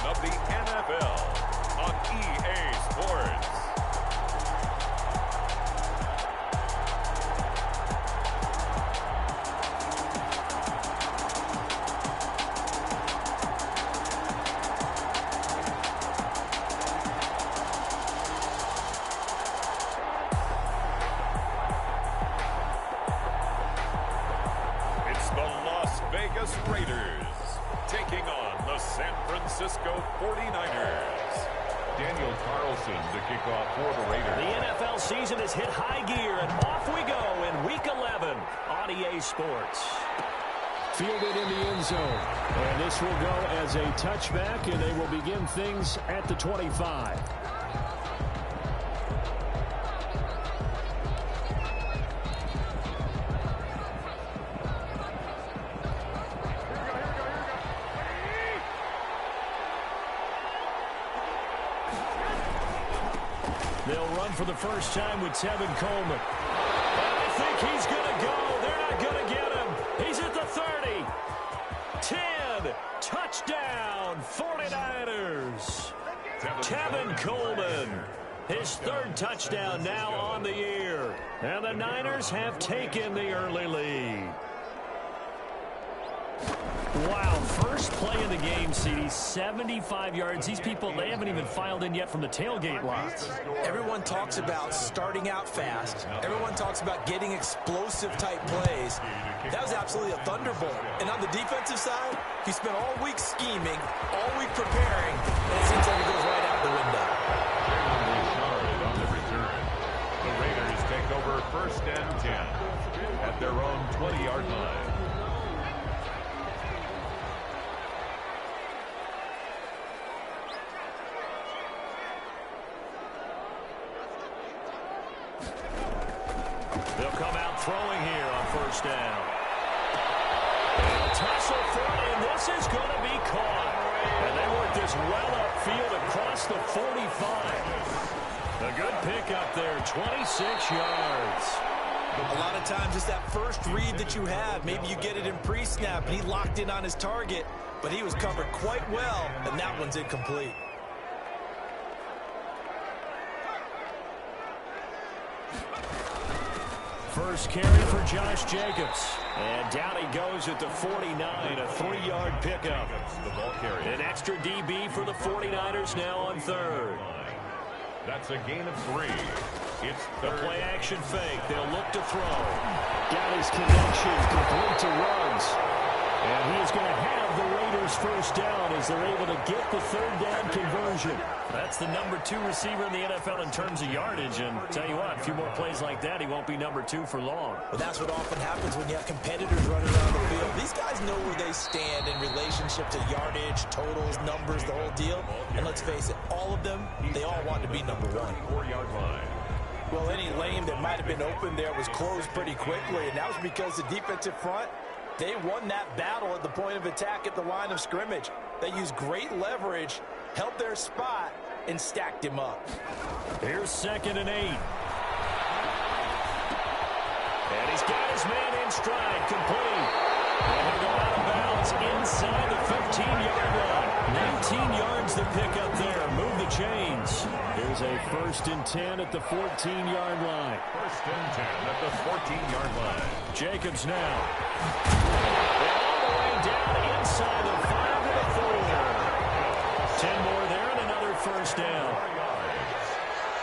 of the NFL on EA Sports. It's the Las Vegas Raiders taking on the San Francisco 49ers. Daniel Carlson to kick off for the Raiders. The NFL season has hit high gear, and off we go in Week 11 on EA Sports. Fielded in the end zone. And this will go as a touchback, and they will begin things at the 25. They'll run for the first time with Tevin Coleman. And I think he's going to go. They're not going to get him. He's at the 30. 10. Touchdown, 49ers. Tevin Coleman. His third touchdown now on the year. And the Niners have taken the early lead. Wow, first play of the game, CD, 75 yards. These people, they haven't even filed in yet from the tailgate lots. Everyone talks about starting out fast. Everyone talks about getting explosive-type plays. That was absolutely a thunderbolt. And on the defensive side, he spent all week scheming, all week preparing, and it seems like it goes right out the window. On the return, the Raiders take over 1st and 10 at their own 20-yard line. They'll come out throwing here on 1st down. They'll tussle for it, and this is going to be caught. And they work this well upfield across the 45. A good pick up there, 26 yards. A lot of times it's that first read that you have. Maybe you get it in pre-snap, and he locked in on his target, but he was covered quite well, and that one's incomplete. First carry for Josh Jacobs. And down he goes at the 49, a 3-yard pickup. The ball carrier. An extra DB for the 49ers now on 3rd. That's a gain of 3. It's The 3rd. play action fake. They'll look to throw. Got his connection complete to Ruggs. And he is going to have the Raiders 1st down as they're able to get the 3rd down conversion. That's the number 2 receiver in the NFL in terms of yardage. And tell you what, a few more plays like that, he won't be number 2 for long. But that's what often happens when you have competitors running around the field. These guys know where they stand in relationship to yardage, totals, numbers, the whole deal. And let's face it, all of them, they all want to be number 1. 4-yard line. Well, any lane that might have been open there was closed pretty quickly, and that was because the defensive front, they won that battle at the point of attack at the line of scrimmage. They used great leverage, held their spot, and stacked him up. Here's 2nd and 8. And he's got his man in stride, complete. And he'll go out of bounds inside the 15-yard line. 19 yards the pickup there. Move the chains. Here's a 1st and 10 at the 14-yard line. 1st and 10 at the 14-yard line. Jacobs now. And all the way down inside the 5 to the 4. 10 more there and another 1st down.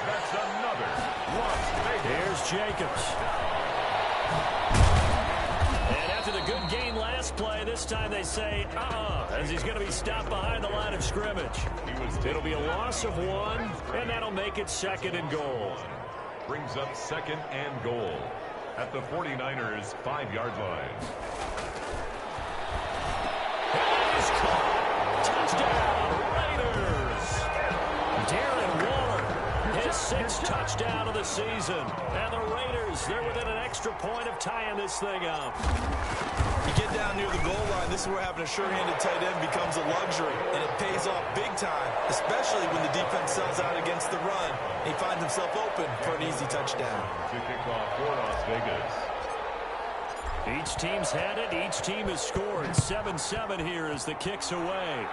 That's another Las Vegas. Here's Jacobs. And after the good gain last play, this time they say, as he's going to be stopped behind the line of scrimmage. It'll be a loss of 1, and that'll make it 2nd and goal. Brings up 2nd and goal at the 49ers' 5-yard line. And he's caught. Touchdown, Raiders. Darren Waller, his 6th touchdown of the season. And the Raiders, they're within an extra point of tying this thing up. You get down near the goal line, this is where having a sure-handed tight end becomes a luxury, and it pays off big time, especially when the defense sells out against the run. He finds himself open for an easy touchdown. To kick off for Las Vegas. Each team's had it. Each team has scored. 7-7 here as the kick's away.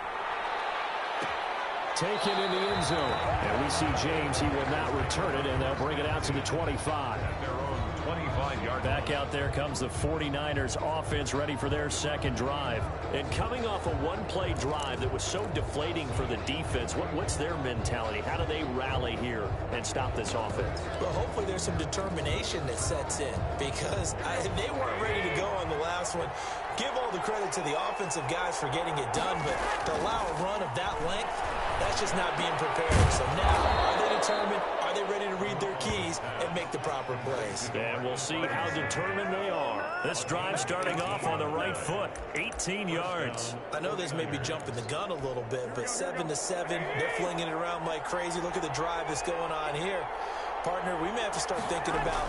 taken in the end zone. And we see James, he will not return it, and they'll bring it out to the 25. Their own 25-yard. Back out there comes the 49ers offense ready for their second drive. And coming off a one-play drive that was so deflating for the defense, what's their mentality? How do they rally here and stop this offense? Well, hopefully there's some determination that sets in because they weren't ready to go on the last one. Give all the credit to the offensive guys for getting it done, but to allow a run of that length, that's just not being prepared. So now, are they determined? Are they ready to read their keys and make the proper plays? And we'll see how determined they are. This drive starting off on the right foot, 18 yards. I know this may be jumping the gun a little bit, but 7-7, they're flinging it around like crazy. Look at the drive that's going on here. Partner, we may have to start thinking about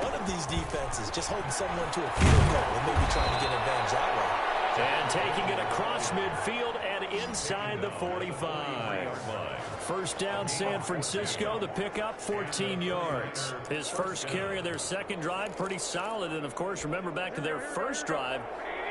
one of these defenses just holding someone to a field goal and maybe trying to get an advantage that way. And taking it across midfield and inside the 45. First down, San Francisco. The pickup, 14 yards. His first carry of their second drive, pretty solid. And, of course, remember back to their first drive,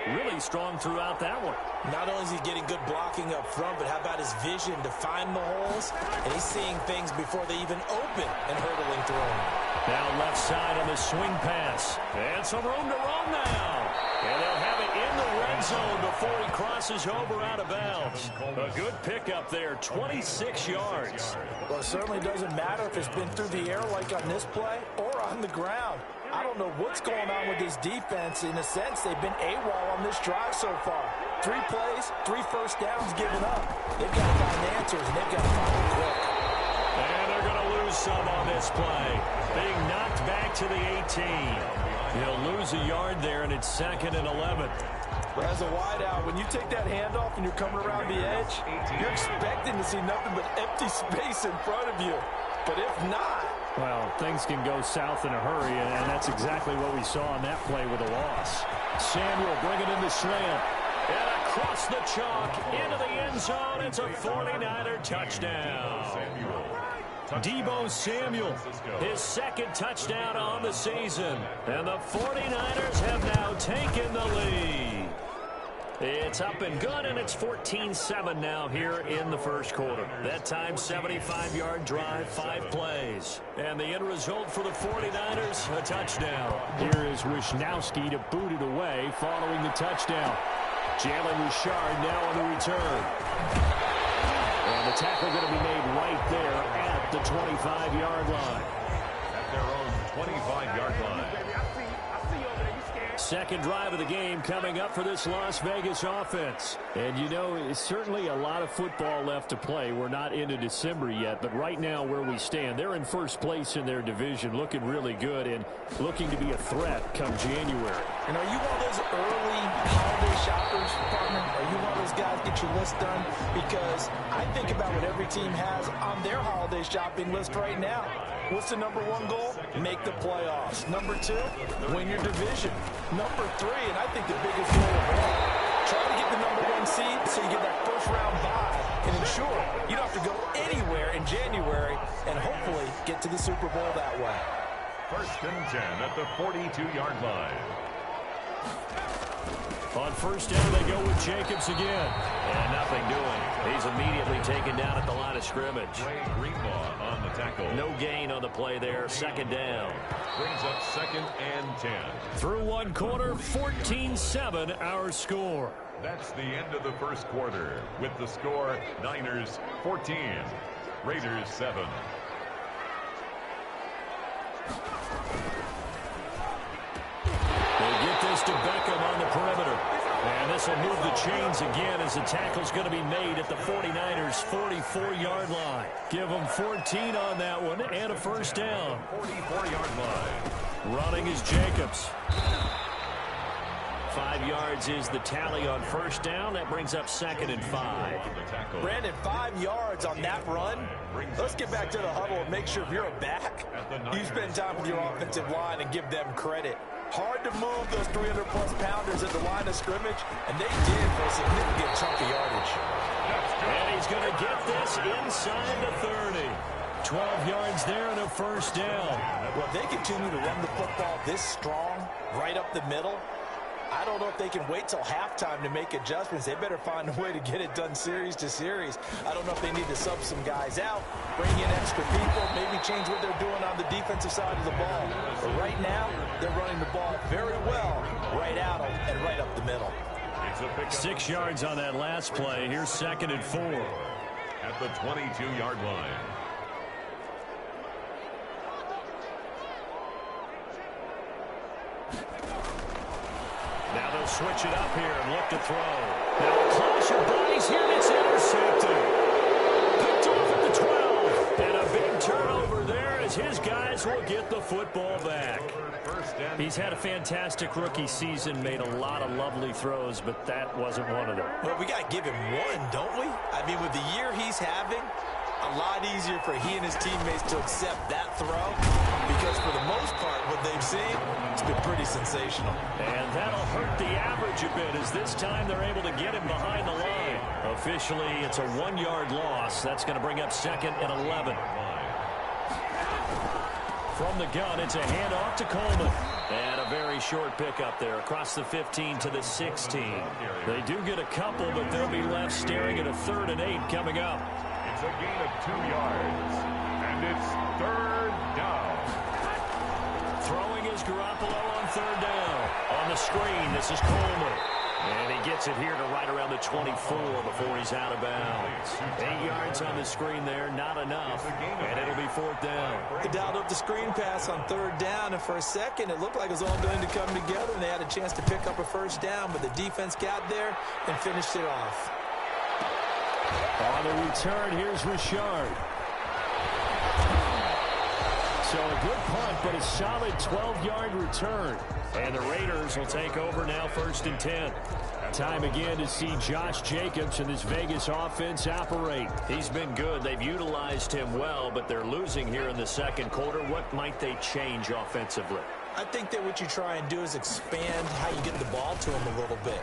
really strong throughout that one. Not only is he getting good blocking up front, but how about his vision to find the holes? And he's seeing things before they even open and hurdling through them. Now left side on the swing pass. And some room to run now. And they'll have it in the red zone before he crosses over out of bounds. A good pickup there, 26 yards. Well, it certainly doesn't matter if it's been through the air like on this play or on the ground. I don't know what's going on with this defense. In a sense, they've been AWOL on this drive so far. 3 plays, 3 first downs given up. They've got to find answers, and they've got to find them quick. And they're going to lose some on this play. Being knocked back to the 18. He'll lose a yard there, and it's 2nd and 11. But as a wideout, when you take that handoff and you're coming around the edge, you're expecting to see nothing but empty space in front of you. But if not... Well, things can go south in a hurry, and that's exactly what we saw on that play with a loss. Samuel bringing in the slant. And across the chalk, into the end zone. It's a 49er touchdown. Deebo Samuel, his second touchdown on the season. And the 49ers have now taken the lead. It's up and good, and it's 14-7 now here in the first quarter. That time, 75-yard drive, 5 plays. And the end result for the 49ers, a touchdown. Here is Wisnowski to boot it away following the touchdown. Jalen Richard now on the return. And the tackle going to be made right there at the 25-yard line. At their own 25-yard line. Second drive of the game coming up for this Las Vegas offense. And, you know, it's certainly a lot of football left to play. We're not into December yet, but right now where we stand, they're in first place in their division, looking really good and looking to be a threat come January. And are you one of those early holiday shoppers, partner? Are you one of those guys get your list done? Because I think about what every team has on their holiday shopping list right now. What's the number 1 goal? Make the playoffs. Number 2, win your division. Number 3, and I think the biggest goal of all, try to get the number 1 seed so you get that first round bye and ensure you don't have to go anywhere in January and hopefully get to the Super Bowl that way. 1st and 10 at the 42-yard line. On first down, they go with Jacobs again. And nothing doing. He's immediately taken down at the line of scrimmage. Ray Greenlaw on the tackle. No gain on the play there. 2nd down. Brings up 2nd and 10. Through 1 quarter, 14-7 our score. That's the end of the first quarter with the score Niners 14, Raiders 7. They get this to Beckham on the perimeter. And this will move the chains again as the tackle's going to be made at the 49ers' 44-yard line. Give them 14 on that one and a first down. 44-yard line. Running is Jacobs. 5 yards is the tally on first down. That brings up 2nd and 5. Brandon, 5 yards on that run. Let's get back to the huddle and make sure if you're a back, you spend time with your offensive line and give them credit. Hard to move those 300-plus pounders at the line of scrimmage, and they did for a significant chunk of yardage. And he's going to get this inside the 30. 12 yards there and a first down. Well, if they continue to run the football this strong, right up the middle, I don't know if they can wait till halftime to make adjustments. They better find a way to get it done series to series. I don't know if they need to sub some guys out, bring in extra people, maybe change what they're doing on the defensive side of the ball. But right now, they're running the ball very well, right out and right up the middle. 6 yards on that last play. Here's 2nd and 4. At the 22-yard line. Now they'll switch it up here and look to throw. Now a clash of bodies here, and it's intercepted. Picked off at the 12. And a big turnover there as his guys will get the football back. He's had a fantastic rookie season, made a lot of lovely throws, but that wasn't one of them. Well, we got to give him one, don't we? I mean, with the year he's having, a lot easier for he and his teammates to accept that throw because for the most part, what they've seen, it's been pretty sensational. And that'll hurt the average a bit as this time they're able to get him behind the line. Officially, it's a 1-yard loss. That's going to bring up 2nd and 11. From the gun, it's a handoff to Coleman. And a very short pickup there across the 15 to the 16. They do get a couple, but they'll be left staring at a 3rd and 8 coming up. It's a gain of 2 yards, and it's 3rd down. Throwing is Garoppolo on 3rd down. On the screen, this is Coleman. And he gets it here to right around the 24 before he's out of bounds. 8 yards on the screen there, not enough. And it'll be 4th down. They dialed up the screen pass on 3rd down, and for a second, it looked like it was all going to come together, and they had a chance to pick up a 1st down, but the defense got there and finished it off. On the return, here's Richard. So a good punt, but a solid 12-yard return. And the Raiders will take over now 1st and 10. Time again to see Josh Jacobs and this Vegas offense operate. He's been good. They've utilized him well, but they're losing here in the 2nd quarter. What might they change offensively? I think that what you try and do is expand how you get the ball to him a little bit.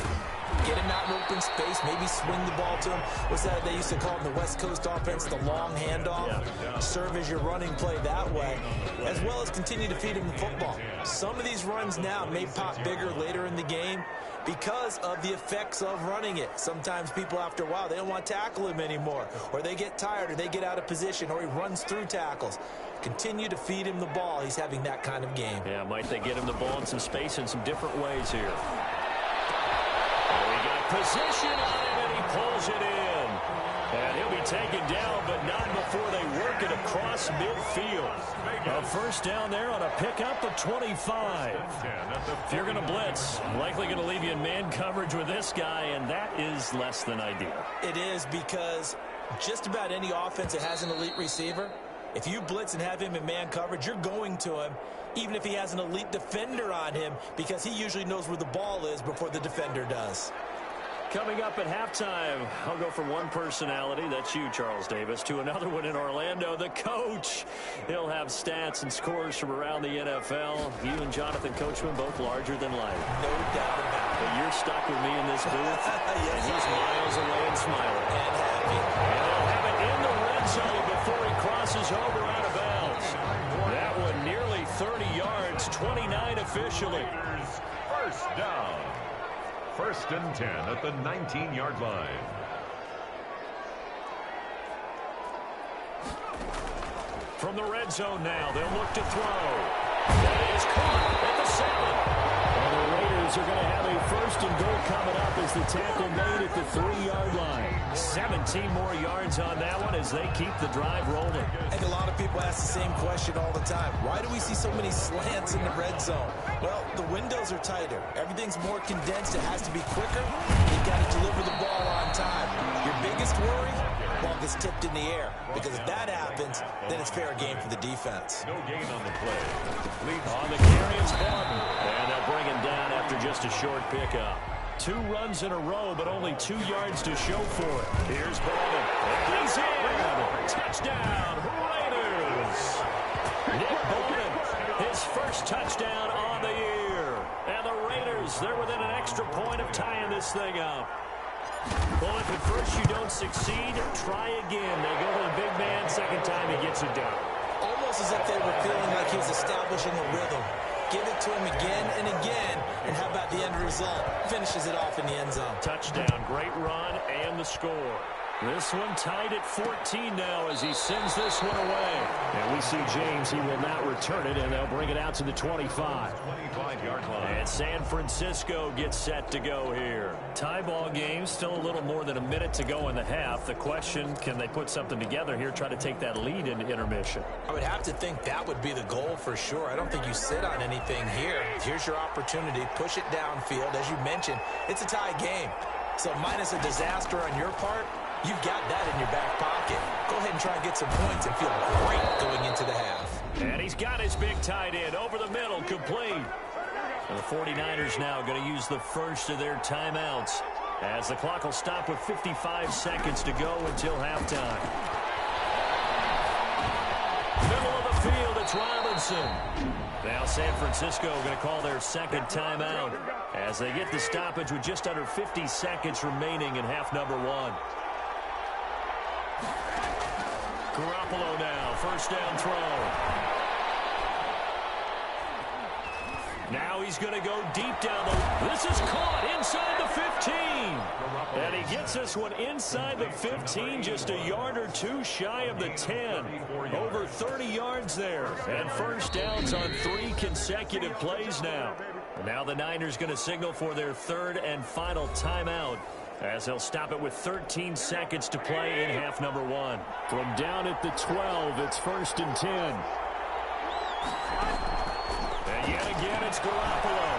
Get him out in open space, maybe swing the ball to him. What's that they used to call in the West Coast offense, the long handoff? Yeah. Serve as your running play that way, as well as continue to feed him the football. Some of these runs now may pop bigger later in the game because of the effects of running it. Sometimes people, after a while, they don't want to tackle him anymore, or they get tired, or they get out of position, or he runs through tackles. Continue to feed him the ball. He's having that kind of game. Yeah, might they get him the ball in some space in some different ways here. Oh, he got position on him, and he pulls it in. And he'll be taken down, but not before they work it across midfield. A 1st down there on a pickup of 25. If you're going to blitz, likely going to leave you in man coverage with this guy, and that is less than ideal. It is, because just about any offense that has an elite receiver, if you blitz and have him in man coverage, you're going to him, even if he has an elite defender on him, because he usually knows where the ball is before the defender does. Coming up at halftime, I'll go from one personality, that's you, Charles Davis, to another one in Orlando, the coach. He'll have stats and scores from around the NFL. You and Jonathan Coachman, both larger than life. No doubt about it. But you're stuck with me in this booth, yes, and he's miles away and smiling. And happy. And they'll have it in the red zone before he crosses over out of bounds. That one nearly 30 yards, 29 officially. 1st down. 1st and 10 at the 19-yard line. From the red zone now, they'll look to throw. That is caught at the 7. And the Raiders are going to have a 1st and goal coming up as the tackle made at the 3-yard line. 17 more yards on that one as they keep the drive rolling. And a lot of people ask the same question all the time. Why do we see so many slants in the red zone? Well, the windows are tighter. Everything's more condensed. It has to be quicker. You've got to deliver the ball on time. Your biggest worry? Ball gets tipped in the air. Because if that happens, then it's fair game for the defense. No gain on the play. On the carry is Barton. And they'll bring him down after just a short pickup. 2 runs in a row, but only 2 yards to show for it. Here's Baldwin. And he's in. Touchdown, Raiders. Nick Baldwin, his 1st touchdown on the year. And the Raiders, they're within an extra point of tying this thing up. Well, if at first you don't succeed, try again. They go to the big man. 2nd time he gets it done. Almost as if they were feeling like he was establishing a rhythm. give it to him again and again. And how about the end result? Finishes it off in the end zone. Touchdown, great run, and the score. This one tied at 14 now as he sends this one away. And we see James, he will not return it, and they'll bring it out to the 25. 25-yard line. And San Francisco gets set to go here. Tie ball game, still a little more than a minute to go in the half. The question, can they put something together here, try to take that lead into intermission? I would have to think that would be the goal for sure. I don't think you sit on anything here. Here's your opportunity. Push it downfield. As you mentioned, it's a tie game. So minus a disaster on your part, you've got that in your back pocket. Go ahead and try and get some points and feel great going into the half. And he's got his big tight end over the middle, complete. And the 49ers now going to use the first of their timeouts as the clock will stop with 55 seconds to go until halftime. Middle of the field, it's Robinson. Now San Francisco going to call their second timeout as they get the stoppage with just under 50 seconds remaining in half number one. Garoppolo now, first down throw. Now he's going to go deep down the... This is caught inside the 15. And he gets this one inside the 15, just a yard or two shy of the 10. Over 30 yards there. And first downs on 3 consecutive plays now. And now the Niners going to signal for their third and final timeout, as they'll stop it with 13 seconds to play in half number one. From down at the 12, it's first and 10. And yet again, it's Garoppolo.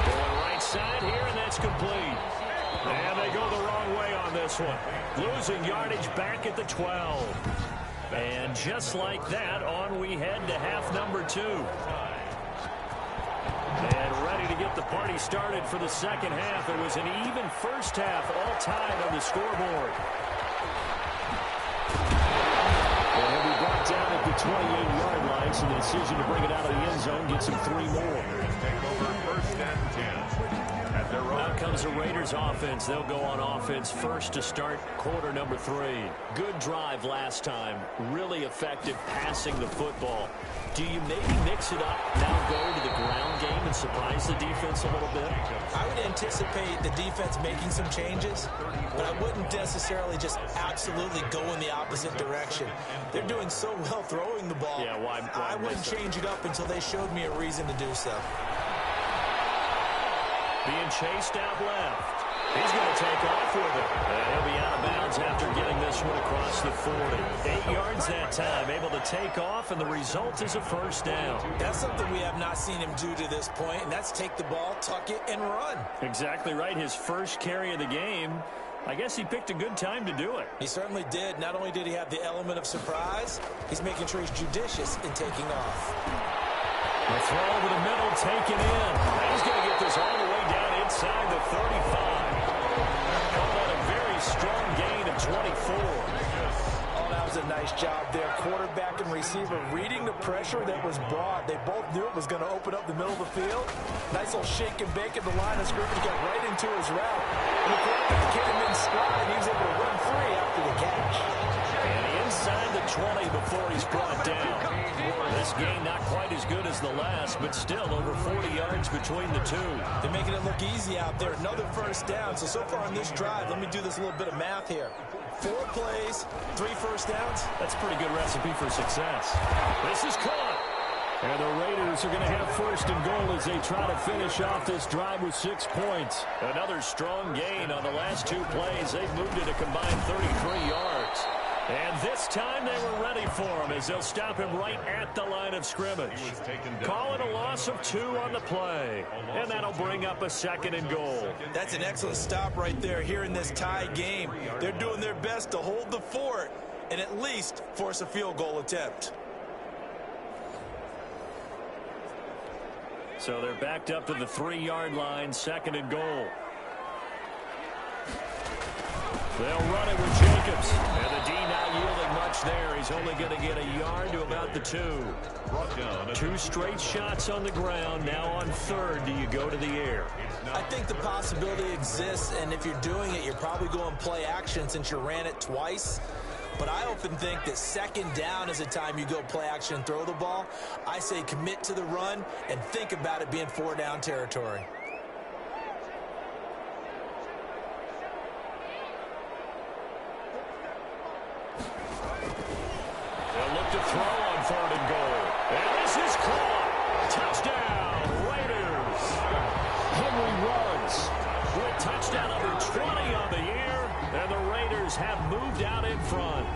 Going right side here, and that's complete. And they go the wrong way on this one. Losing yardage back at the 12. And just like that, on we head to half number two. And ready to get the party started for the second half. It was an even first half, all tied on the scoreboard. And he'll be brought down at the 28-yard line, so the decision to bring it out of the end zone gets him 3 more. Take over first and 10. At their own. Out comes the Raiders offense. They'll go on offense first to start quarter number 3. Good drive last time. Really effective passing the football. Do you maybe mix it up, now go to the ground game and surprise the defense a little bit? I would anticipate the defense making some changes, but I wouldn't necessarily just absolutely go in the opposite direction. They're doing so well throwing the ball. Yeah, why I wouldn't change it up until they showed me a reason to do so. Being chased out left. He's going to take off with it. And he'll be out of bounds after getting this one across the 40. 8 yards that time, able to take off, and the result is a first down. That's something we have not seen him do to this point, and that's take the ball, tuck it, and run. Exactly right. His first carry of the game. I guess he picked a good time to do it. He certainly did. Not only did he have the element of surprise, he's making sure he's judicious in taking off. The throw over the middle, taken in. He's going to get this all the way down inside the 35. Call that a very strong gain of 24. Oh, that was a nice job there. Quarterback and receiver reading the pressure that was brought. They both knew it was going to open up the middle of the field. Nice little shake and bake at the line of scrimmage, got right into his route. And the quarterback came in stride, and he was able to run free after the catch. And inside the 20 before he's brought down. This game not quite as good as the last, but still over 40 yards between the two. They're making it look easy out there. Another first down. So far on this drive, let me do this little bit of math here. 4 plays, 3 first downs. That's a pretty good recipe for success. This is caught. And the Raiders are going to have first and goal as they try to finish off this drive with 6 points. Another strong gain on the last 2 plays. They've moved it a combined 33 yards. And this time they were ready for him as they'll stop him right at the line of scrimmage. Call it a loss of 2 on the play. And that'll bring up a second and goal. That's an excellent stop right there here in this tie game. They're doing their best to hold the fort and at least force a field goal attempt. So they're backed up to the 3-yard line, second and goal. They'll run it with Jacobs. And the D not yielding much there. He's only going to get a yard to about the 2. 2 straight shots on the ground. Now on third, do you go to the air? I think the possibility exists, and if you're doing it, you're probably going play action since you ran it twice. but I often think that second down is a time you go play action and throw the ball. I say commit to the run and think about it being 4-down territory. They'll look to throw on 3rd and goal. And this is caught. Touchdown, Raiders. Henry runs with touchdown number 20 on the year, and the Raiders have moved out in front.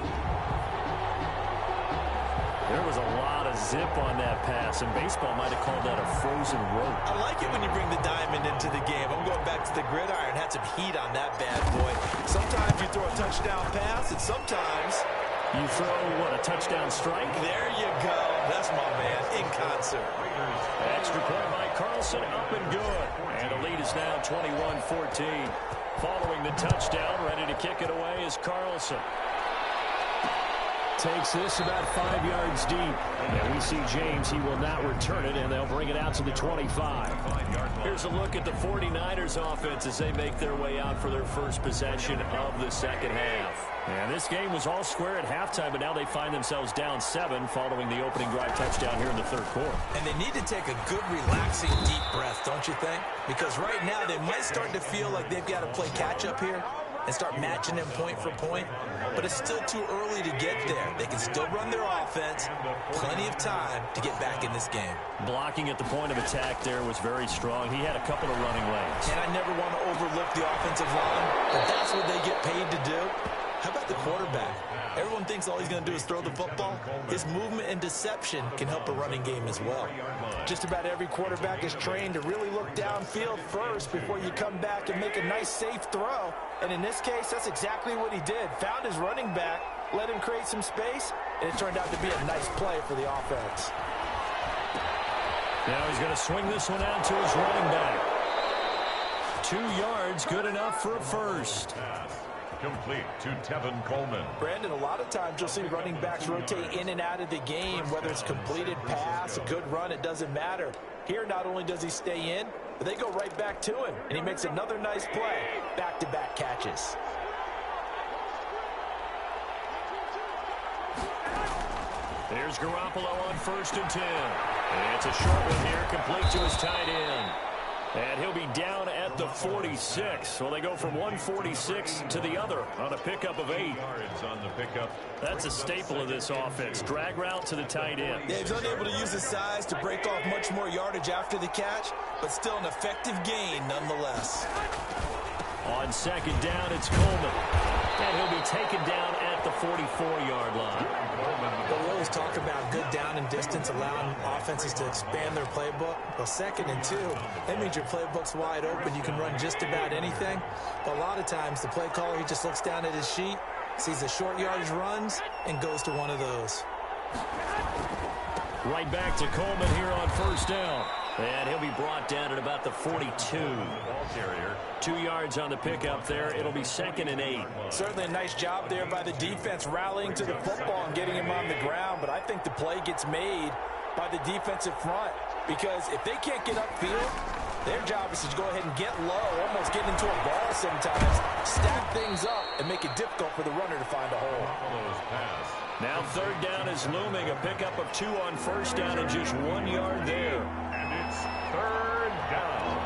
There was a lot of zip on that pass, and baseball might have called that a frozen rope. I like it when you bring the diamond into the game. I'm going back to the gridiron. Had some heat on that bad boy. Sometimes you throw a touchdown pass, and sometimes you throw, what, a touchdown strike? There you go. That's my man, in concert. Extra point by Carlson, up and good. And the lead is now 21-14. Following the touchdown, ready to kick it away is Carlson. Takes this about 5 yards deep. And we see James, he will not return it, and they'll bring it out to the 25. Here's a look at the 49ers offense as they make their way out for their first possession of the second half. And this game was all square at halftime, but now they find themselves down 7 following the opening drive touchdown here in the third quarter. And they need to take a good, relaxing, deep breath, don't you think? Because right now they might start to feel like they've got to play catch-up here and start matching them point for point. But it's still too early to get there. They can still run their offense. Plenty of time to get back in this game. Blocking at the point of attack there was very strong. He had a couple of running lanes. And I never want to overlook the offensive line, but that's what they get paid to do. How about the quarterback? Everyone thinks all he's going to do is throw the football. His movement and deception can help a running game as well. Just about every quarterback is trained to really look downfield first before you come back and make a nice, safe throw. And in this case, that's exactly what he did. Found his running back, let him create some space, and it turned out to be a nice play for the offense. Now he's going to swing this one out to his running back. 2 yards, good enough for a first. Complete to Tevin Coleman. Brandon, a lot of times you'll see running backs rotate in and out of the game, whether it's completed pass, a good run, it doesn't matter. Here, not only does he stay in, but they go right back to him, and he makes another nice play. Back-to-back catches. There's Garoppolo on 1st and 10. And it's a short one here, complete to his tight end. And he'll be down at the 46. Well, they go from 146 to the other on a pickup of 8. Yards on the pickup. That's a staple of this offense. Drag route to the tight end. Yeah, he's unable to use his size to break off much more yardage after the catch, but still an effective gain nonetheless. On 2nd down, it's Coleman. And he'll be taken down at the 44-yard line. But we always talk about good down and distance, allowing offenses to expand their playbook. Well, 2nd and 2, that means your playbook's wide open. You can run just about anything. But a lot of times, the play caller, he just looks down at his sheet, sees the short yardage runs, and goes to one of those. Right back to Coleman here on 1st down. And he'll be brought down at about the 42. Ball carrier. 2 yards on the pickup there. It'll be 2nd and 8. Certainly a nice job there by the defense rallying to the football and getting him on the ground. But I think the play gets made by the defensive front. Because if they can't get upfield, their job is to go ahead and get low, almost get into a ball sometimes, stack things up, and make it difficult for the runner to find a hole. Now 3rd down is looming. A pickup of 2 on 1st down and just 1 yard there. And it's 3rd down.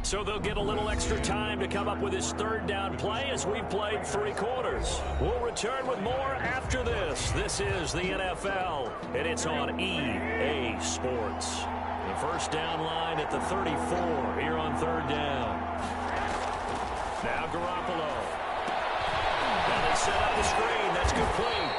So they'll get a little extra time to come up with his 3rd down play as we've played 3 quarters. We'll return with more after this. This is the NFL, and it's on EA Sports. The 1st down line at the 34 here on 3rd down. Now Garoppolo. And they set up the screen. That's complete.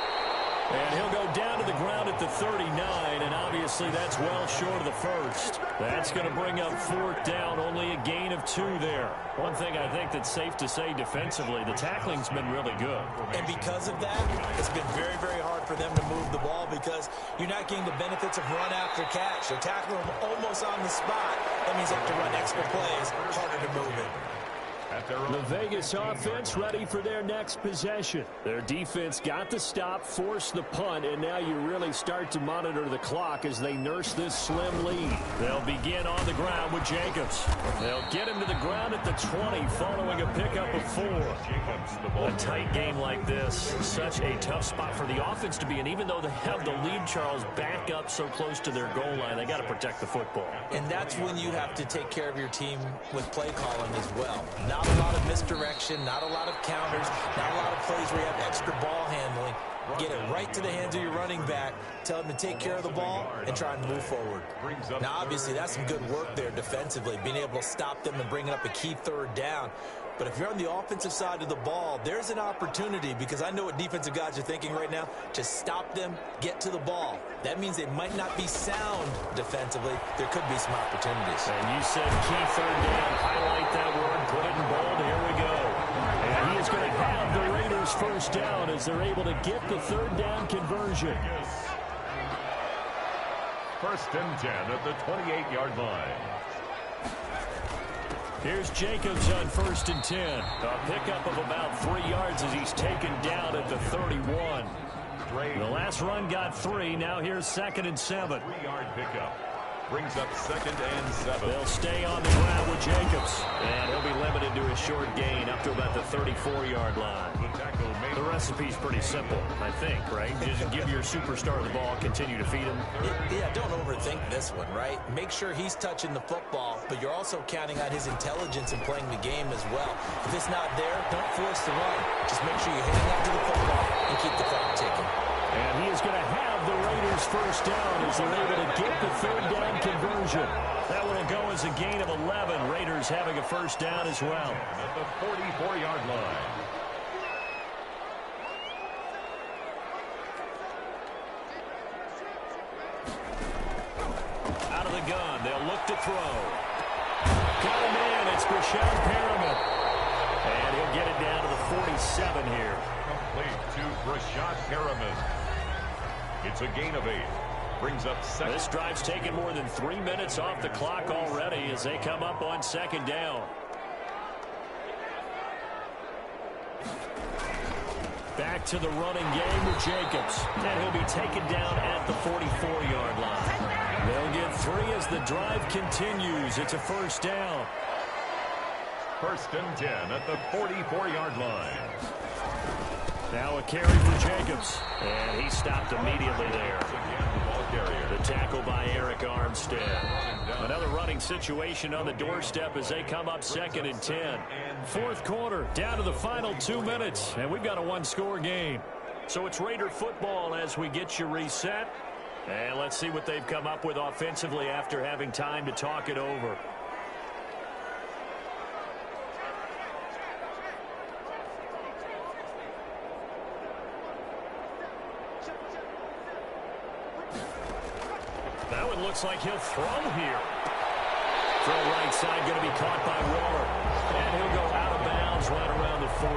And he'll go down to the ground at the 39, and obviously that's well short of the first. That's going to bring up 4th down, only a gain of 2 there. One thing I think that's safe to say defensively, the tackling's been really good. And because of that, it's been very, very hard for them to move the ball because you're not getting the benefits of run after catch. They're tackling them almost on the spot. That means they have to run extra plays, harder to move it. The Vegas offense ready for their next possession. Their defense got the stop, forced the punt, and now you really start to monitor the clock as they nurse this slim lead. They'll begin on the ground with Jacobs. They'll get him to the ground at the 20 following a pickup of 4. A tight game like this, such a tough spot for the offense to be in. Even though they have the lead, Charles, back up so close to their goal line, they got to protect the football. And that's when you have to take care of your team with play calling as well. Not a lot of misdirection, not a lot of counters, not a lot of plays where you have extra ball handling. Get it right to the hands of your running back, tell him to take care of the ball, and try and move forward. Now, obviously, that's some good work there defensively, being able to stop them and bringing up a key third down. But if you're on the offensive side of the ball, there's an opportunity, because I know what defensive guys are thinking right now, to stop them, get to the ball. That means they might not be sound defensively. There could be some opportunities. And you said key third down. Highlight that word, put it in bold. Here we go. And he is going to have the Raiders first down as they're able to get the third down conversion. First and 10 at the 28-yard line. Here's Jacobs on first and 10. A pickup of about 3 yards as he's taken down at the 31. The last run got 3. Now here's second and 7. 3-yard pickup. Brings up second and 7. They'll stay on the ground with Jacobs. And he'll be limited to a short gain up to about the 34-yard line. The recipe's pretty simple, I think, right? Just give your superstar the ball, continue to feed him. Yeah, don't overthink this one, right? Make sure he's touching the football, but you're also counting on his intelligence in playing the game as well. If it's not there, don't force the run. Just make sure you hang on to the football and keep the clock ticking. And he is going to have the Raiders first down as they're able to get the third down conversion. That one will go as a gain of 11. Raiders having a first down as well. At the 44-yard line. Out of the gun, they'll look to throw. Got him in, it's Breshad Perriman. And he'll get it down to the 47 here. Complete to Breshad Perriman. It's a gain of 8. Brings up second. This drive's taken more than 3 minutes off the clock already as they come up on second down. Back to the running game with Jacobs. And he'll be taken down at the 44-yard line. They'll get 3 as the drive continues. It's a first down. First and 10 at the 44-yard line. Now a carry for Jacobs. And he stopped immediately there. The tackle by Eric Armstead. Another running situation on the doorstep as they come up second and 10. Fourth quarter, down to the final 2 minutes. And we've got a one-score game. So it's Raider football as we get you reset. And let's see what they've come up with offensively after having time to talk it over. That one looks like he'll throw here. Throw right side going to be caught by Waller. And he'll go out of bounds right around the 40.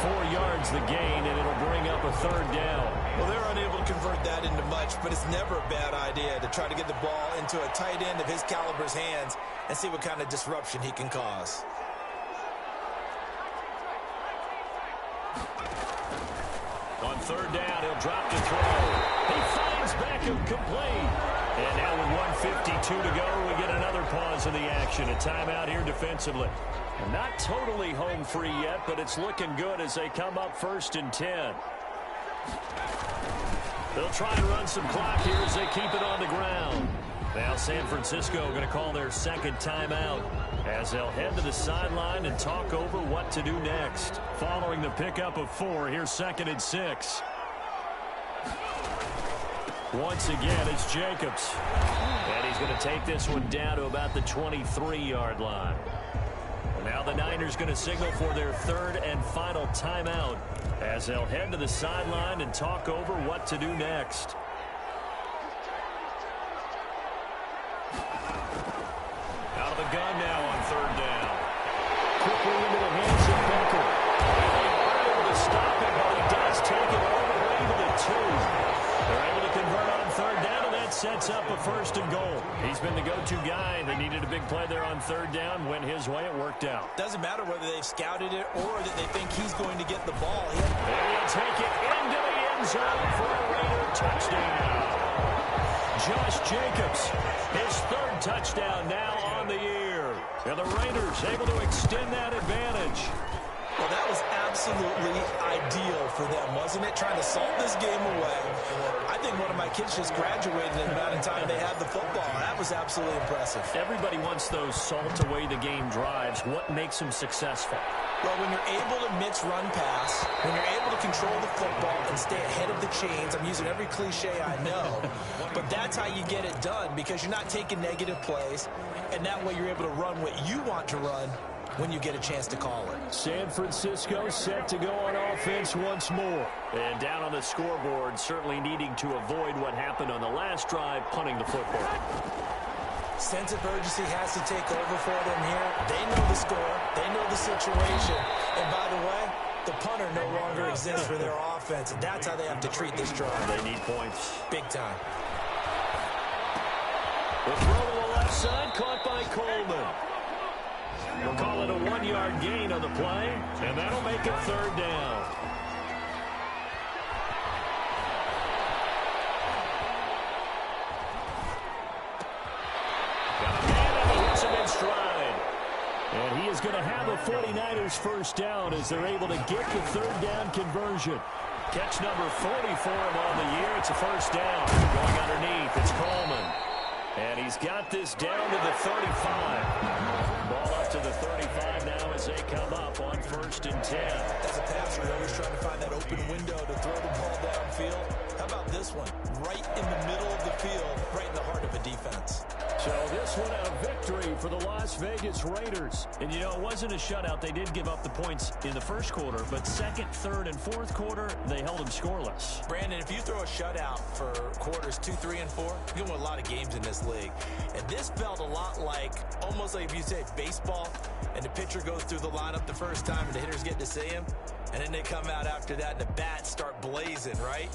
4 yards the gain, and it'll bring up a third down. Well, they're unable to convert that into much, but it's never a bad idea to try to get the ball into a tight end of his caliber's hands and see what kind of disruption he can cause. On third down, he'll drop to throw. He finds Beckham complete. And now with 1:52 to go, we get another pause in the action. A timeout here defensively. And not totally home free yet, but it's looking good as they come up first and 10. They'll try and run some clock here as they keep it on the ground. Now San Francisco going to call their second timeout as they'll head to the sideline and talk over what to do next. Following the pickup of 4, here's second and 6. Once again, it's Jacobs. And he's going to take this one down to about the 23-yard line. Now the Niners going to signal for their third and final timeout as they'll head to the sideline and talk over what to do next. Out of the gun now on third down. Quickly into the hands of Becker. They're able to stop it, but he does take it all the way to the 2. They're able to convert on third down, and that's sets up a 1st and goal. He's been the go-to guy. They needed a big play there on 3rd down. Went his way. It worked out. Doesn't matter whether they've scouted it or that they think he's going to get the ball. And he'll take it into the end zone for a Raider touchdown. Josh Jacobs, his 3rd touchdown now on the year. And the Raiders able to extend that advantage. Well, that was absolutely ideal for them, wasn't it? Trying to salt this game away. I think one of my kids just graduated in the amount of time they had the football. That was absolutely impressive. Everybody wants those salt-away-the-game drives. What makes them successful? Well, when you're able to mix run pass, when you're able to control the football and stay ahead of the chains, I'm using every cliche I know, but that's how you get it done because you're not taking negative plays, and that way you're able to run what you want to run when you get a chance to call it. San Francisco set to go on offense once more. And down on the scoreboard, certainly needing to avoid what happened on the last drive, punting the football. Sense of urgency has to take over for them here. They know the score. They know the situation. And by the way, the punter no longer exists for their offense. And that's how they have to treat this drive. They need points. Big time. The throw to the left side, caught by Coleman. We'll call it a 1-yard gain on the play, and that'll make it 3rd down. Got a man, and he hits him in stride. And he is going to have a 49ers 1st down as they're able to get the 3rd down conversion. Catch number 40 for him on the year. It's a 1st down. Going underneath, it's Coleman. And he's got this down to the 35. Ball up to the 35 now as they come up on 1st and 10. As a passer, you're always trying to find that open window to throw the ball downfield. How about this one? Right in the middle of the field, right in the heart of a defense. So this one a victory for the Las Vegas Raiders. And, you know, it wasn't a shutout. They did give up the points in the 1st quarter, but 2nd, 3rd, and 4th quarter, they held them scoreless. Brandon, if you throw a shutout for quarters 2, 3, and 4, you're going to win a lot of games in this league. And this felt a lot like, almost like if you say baseball, and the pitcher goes through the lineup the first time and the hitters get to see him, and then they come out after that and the bats start blazing, right?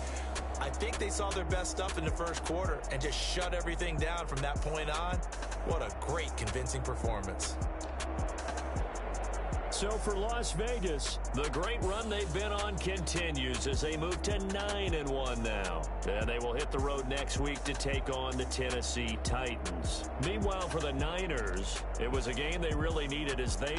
I think they saw their best stuff in the 1st quarter and just shut everything down from that point on. What a great, convincing performance. So for Las Vegas, the great run they've been on continues as they move to 9-1 now. And they will hit the road next week to take on the Tennessee Titans. Meanwhile, for the Niners, it was a game they really needed as they